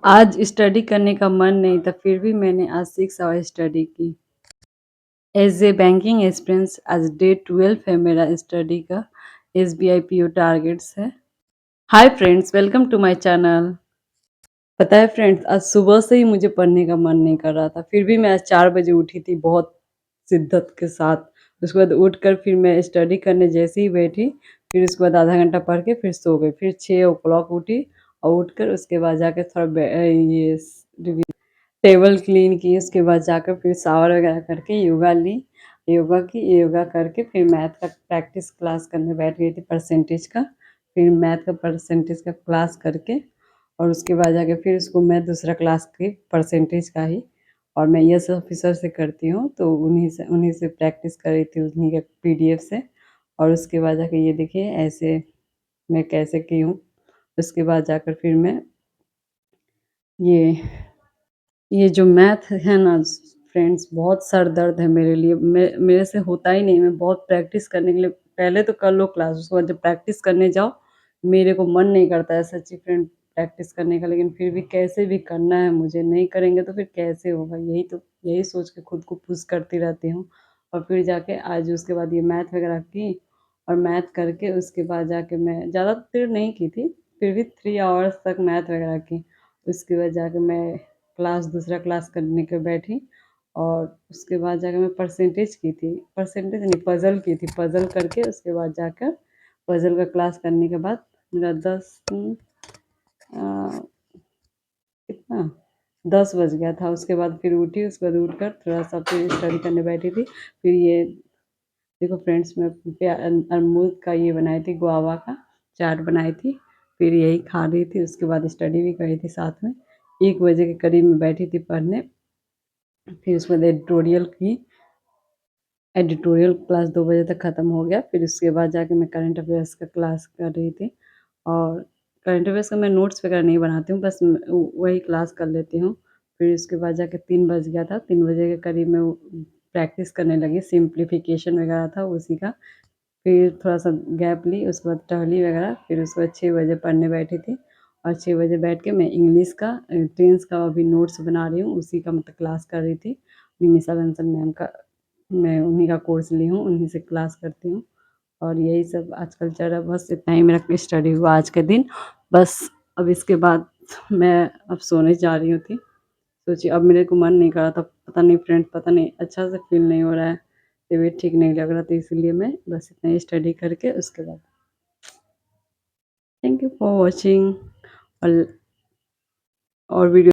आज स्टडी करने का मन नहीं था, फिर भी मैंने आज 6 आवर स्टडी की। एज़ ए बैंकिंग एक्सपीरियंस आज डे 12 है मेरा स्टडी का। एसबीआई पीओ टारगेट्स है। Hi friends, welcome to my channel. पता है फ्रेंड्स, आज सुबह से ही मुझे पढ़ने का मन नहीं कर रहा था, फिर भी मैं आज 4 बजे उठी थी बहुत शिद्दत के साथ। उसके बाद उठकर फिर मैं स्टडी करने जैसे ही बैठी, फिर उसके बाद आधा घंटा पढ़ के फिर सो गई। फिर 6 ओ क्लॉक उठी और उठकर उसके बाद जाके थोड़ा ये टेबल क्लीन की। उसके बाद जाकर फिर शावर वगैरह करके योगा ली। योगा की, योगा करके फिर मैथ का प्रैक्टिस क्लास करने बैठ गई थी, परसेंटेज का। फिर मैथ का परसेंटेज का क्लास करके और उसके बाद जाके फिर उसको मैं दूसरा क्लास की परसेंटेज का ही, और मैं यस ऑफिसर से करती हूँ, तो उन्हीं से प्रैक्टिस कर रही थी, उन्हीं के पीडीएफ से। और उसके बाद जाके ये देखिए ऐसे मैं कैसे की हूँ। उसके बाद जाकर फिर मैं ये ये जो मैथ है ना फ्रेंड्स, बहुत सर दर्द है मेरे लिए। मेरे से होता ही नहीं। मैं बहुत प्रैक्टिस करने के लिए, पहले तो कर लो क्लास, उसके बाद जब प्रैक्टिस करने जाओ मेरे को मन नहीं करता है सच्ची फ्रेंड प्रैक्टिस करने का, लेकिन फिर भी कैसे भी करना है मुझे। नहीं करेंगे तो फिर कैसे होगा, यही सोच के खुद को पुश करती रहती हूँ। और फिर जाके आज उसके बाद ये मैथ वगैरह की, और मैथ करके उसके बाद जाके मैं ज़्यादा देर नहीं की थी, फिर भी 3 आवर्स तक मैथ वगैरह की। उसके बाद जाके मैं दूसरा क्लास करने के बैठी, और उसके बाद जाकर मैं परसेंटेज की थी, परसेंटेज नहीं पज़ल की थी। पज़ल करके उसके बाद जाकर पज़ल का क्लास करने के बाद मेरा 10 अ, कितना 10 बज गया था। उसके बाद फिर उठी, उसके बाद उठकर थोड़ा-सा फिर स्टडी करने बैठी थी। फिर ये देखो फ्रेंड्स, मैं अमरूद का ये बनाई थी, गुआवा का चाट बनाई थी, फिर यही खा रही थी। उसके बाद स्टडी भी करी थी साथ में। 1 बजे के करीब में बैठी थी पढ़ने। फिर उसके बाद एडिटोरियल की। एडिटोरियल क्लास 2 बजे तक ख़त्म हो गया। फिर उसके बाद जाके मैं करंट अफेयर्स का क्लास कर रही थी, और करंट अफेयर्स का मैं नोट्स वगैरह नहीं बनाती हूँ, बस वही क्लास कर लेती हूँ। फिर उसके बाद जाके 3 बज गया था, 3 बजे के करीब में प्रैक्टिस करने लगी। सिम्प्लीफिकेशन वगैरह था उसी का। फिर थोड़ा-सा गैप ली, उसके बाद टहली वगैरह, फिर उसके बाद 6 बजे पढ़ने बैठी थी। और 6 बजे बैठ के मैं इंग्लिश का टेंस का अभी नोट्स बना रही हूँ, उसी का मतलब क्लास कर रही थी। निमिषा बंसल मैम का मैं उन्हीं का कोर्स ली हूँ, उन्हीं से क्लास करती हूँ। और यही सब आजकल चल रहा है, बस इतना ही मेरा स्टडी हुआ आज के दिन। बस अब इसके बाद मैं अब सोने जा रही हूँ थी। सोचिए अब मेरे को मन नहीं कर रहा था, पता नहीं फ्रेंड, पता नहीं अच्छा से फील नहीं हो रहा है, तबीयत ठीक नहीं लग रहा था, इसलिए मैं बस इतना ही स्टडी करके उसके बाद थैंक यू फॉर वॉचिंग। और वीडियो